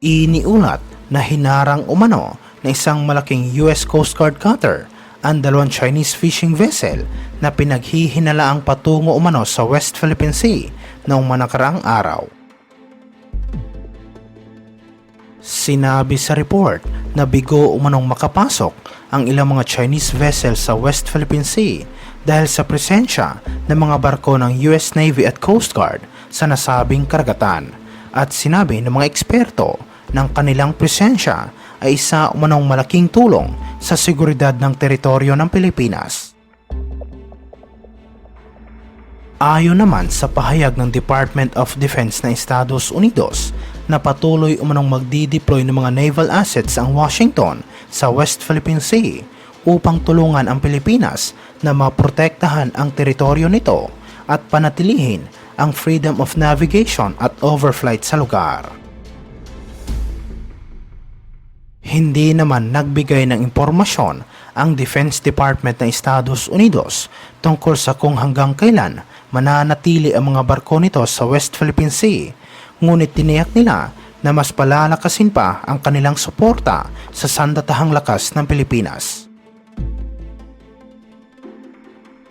Iniulat na hinarang umano na isang malaking US Coast Guard cutter ang dalawang Chinese fishing vessel na pinaghihinalaang patungo umano sa West Philippine Sea noong manakaraang araw. Sinabi sa report na bigo umanong makapasok ang ilang mga Chinese vessel sa West Philippine Sea dahil sa presensya ng mga barko ng US Navy at Coast Guard sa nasabing karagatan, at sinabi ng mga eksperto ng kanilang presensya ay isa umanong malaking tulong sa seguridad ng teritoryo ng Pilipinas. Ayon naman sa pahayag ng Department of Defense ng Estados Unidos na patuloy umanong magdi-deploy ng mga naval assets ang Washington sa West Philippine Sea upang tulungan ang Pilipinas na maprotektahan ang teritoryo nito at panatilihin ang freedom of navigation at overflight sa lugar. Hindi naman nagbigay ng impormasyon ang Defense Department ng Estados Unidos tungkol sa kung hanggang kailan mananatili ang mga barko nito sa West Philippine Sea, ngunit tiniyak nila na mas palalakasin pa ang kanilang suporta sa sandatahang lakas ng Pilipinas.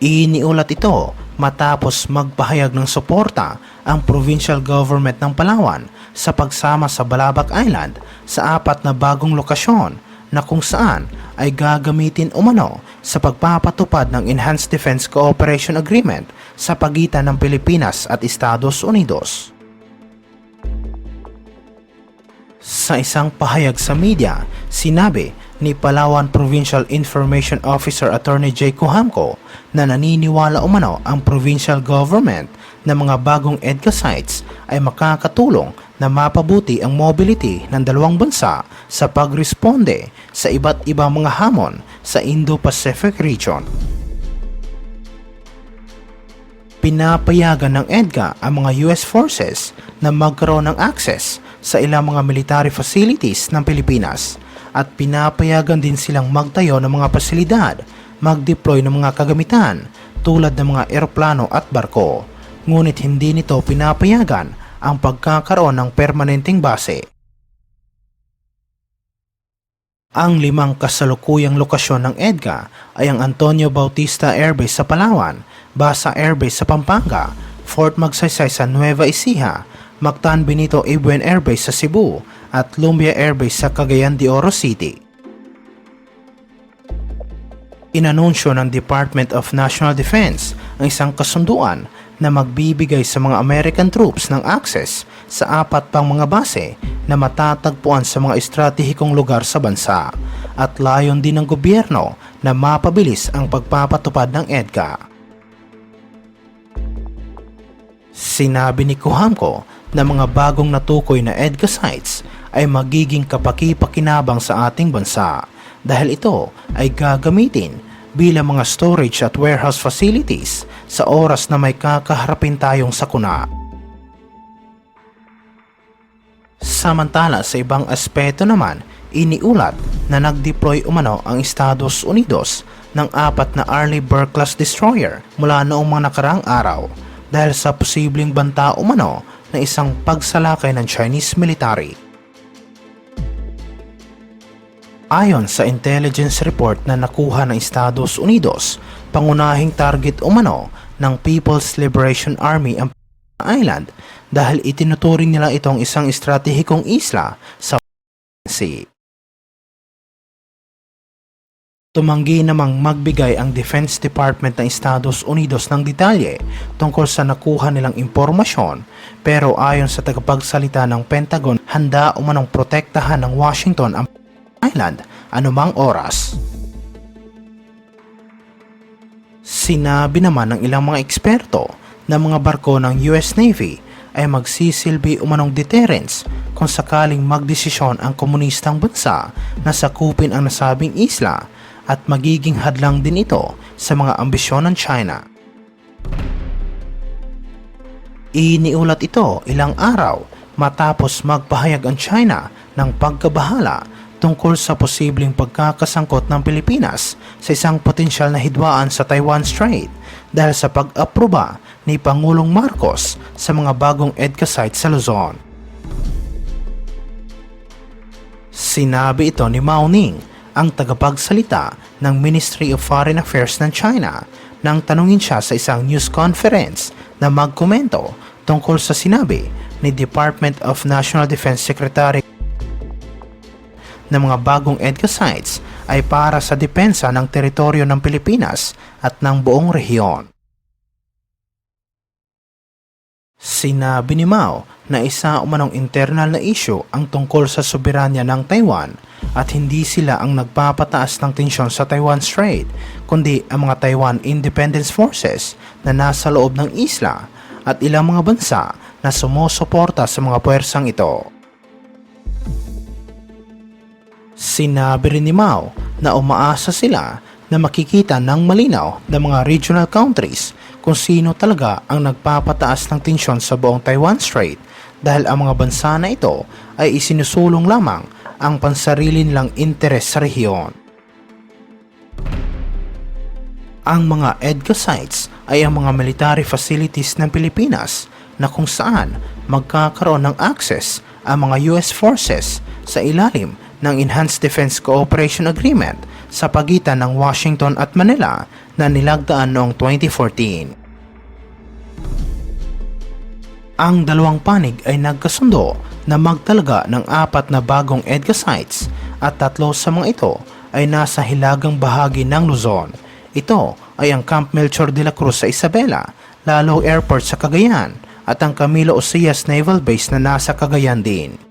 Iniulat ito matapos magpahayag ng suporta ang provincial government ng Palawan sa pagsama sa Balabac Island sa 4 na bagong lokasyon na kung saan ay gagamitin umano sa pagpapatupad ng Enhanced Defense Cooperation Agreement sa pagitan ng Pilipinas at Estados Unidos. Sa isang pahayag sa media, sinabi ni Palawan Provincial Information Officer Attorney J. Cohamco na naniniwala umano ang provincial government na mga bagong EDCA sites ay makakatulong na mapabuti ang mobility ng dalawang bansa sa pagresponde sa iba't ibang mga hamon sa Indo-Pacific region. Pinapayagan ng EDCA ang mga US forces na magkaroon ng access sa ilang mga military facilities ng Pilipinas at pinapayagan din silang magtayo ng mga pasilidad, mag-deploy ng mga kagamitan tulad ng mga eroplano at barko, ngunit hindi nito pinapayagan ang pagkakaroon ng permanenteng base. Ang 5 kasalukuyang lokasyon ng EDCA ay ang Antonio Bautista Air Base sa Palawan, Basa Air Base sa Pampanga, Fort Magsaysay sa Nueva Ecija, Mactan Benito Ibuen Air Base sa Cebu at Lumbia Air Base sa Cagayan de Oro City. Inanunsyo ng Department of National Defense ang isang kasunduan na magbibigay sa mga American troops ng access sa 4 pang mga base na matatagpuan sa mga estratehikong lugar sa bansa, at layon din ng gobyerno na mapabilis ang pagpapatupad ng EDCA. Sinabi ni Cohamco na mga bagong natukoy na EDCA sites ay magiging kapaki-pakinabang sa ating bansa dahil ito ay gagamitin bilang mga storage at warehouse facilities sa oras na may kakaharapin tayong sakuna. Samantala sa ibang aspeto naman, iniulat na nag-deploy umano ang Estados Unidos ng 4 na Arleigh Burke-class destroyer mula noong mga nakaraang araw dahil sa posibleng banta umano na isang pagsalakay ng Chinese military. Ayon sa intelligence report na nakuha ng Estados Unidos, pangunahing target umano ng People's Liberation Army ang island dahil itinuturing nila itong isang estratehikong isla sa sea. Tumanggi namang magbigay ang Defense Department ng Estados Unidos ng detalye tungkol sa nakuha nilang impormasyon, pero ayon sa tagapagsalita ng Pentagon, handa umanong protektahan ng Washington ang island anumang oras. Sinabi naman ng ilang mga eksperto na mga barko ng US Navy ay magsisilbi umanong deterrence kung sakaling magdesisyon ang komunistang bansa na sakupin ang nasabing isla, at magiging hadlang din ito sa mga ambisyon ng China. Iniulat ito ilang araw matapos magpahayag ang China ng pagkabahala tungkol sa posibleng pagkakasangkot ng Pilipinas sa isang potensyal na hidwaan sa Taiwan Strait dahil sa pag-aproba ni Pangulong Marcos sa mga bagong EDCA site sa Luzon. Sinabi ito ni Mao Ning, ang tagapagsalita ng Ministry of Foreign Affairs ng China, nang tanungin siya sa isang news conference na magkomento tungkol sa sinabi ni Department of National Defense Secretary na mga bagong EDCA sites ay para sa depensa ng teritoryo ng Pilipinas at ng buong rehiyon. Sinabi ni Mao na isa umanong internal na issue ang tungkol sa soberanya ng Taiwan at hindi sila ang nagpapataas ng tensyon sa Taiwan Strait, kundi ang mga Taiwan Independence Forces na nasa loob ng isla at ilang mga bansa na sumusuporta sa mga puwersang ito. Sinabi rin ni Mao na umaasa sila na makikita ng malinaw ng mga regional countries kung sino talaga ang nagpapataas ng tensyon sa buong Taiwan Strait dahil ang mga bansa na ito ay isinusulong lamang ang pansarili nilang interes sa rehiyon. Ang mga EDCA sites ay ang mga military facilities ng Pilipinas na kung saan magkakaroon ng access ang mga US forces sa ilalim ng Enhanced Defense Cooperation Agreement sa pagitan ng Washington at Manila na nilagdaan noong 2014. Ang dalawang panig ay nagkasundo na magtalaga ng 4 na bagong EDCA sites at 3 sa mga ito ay nasa hilagang bahagi ng Luzon. Ito ay ang Camp Melchor de la Cruz sa Isabela, Lalo Airport sa Cagayan at ang Camilo Osias Naval Base na nasa Cagayan din.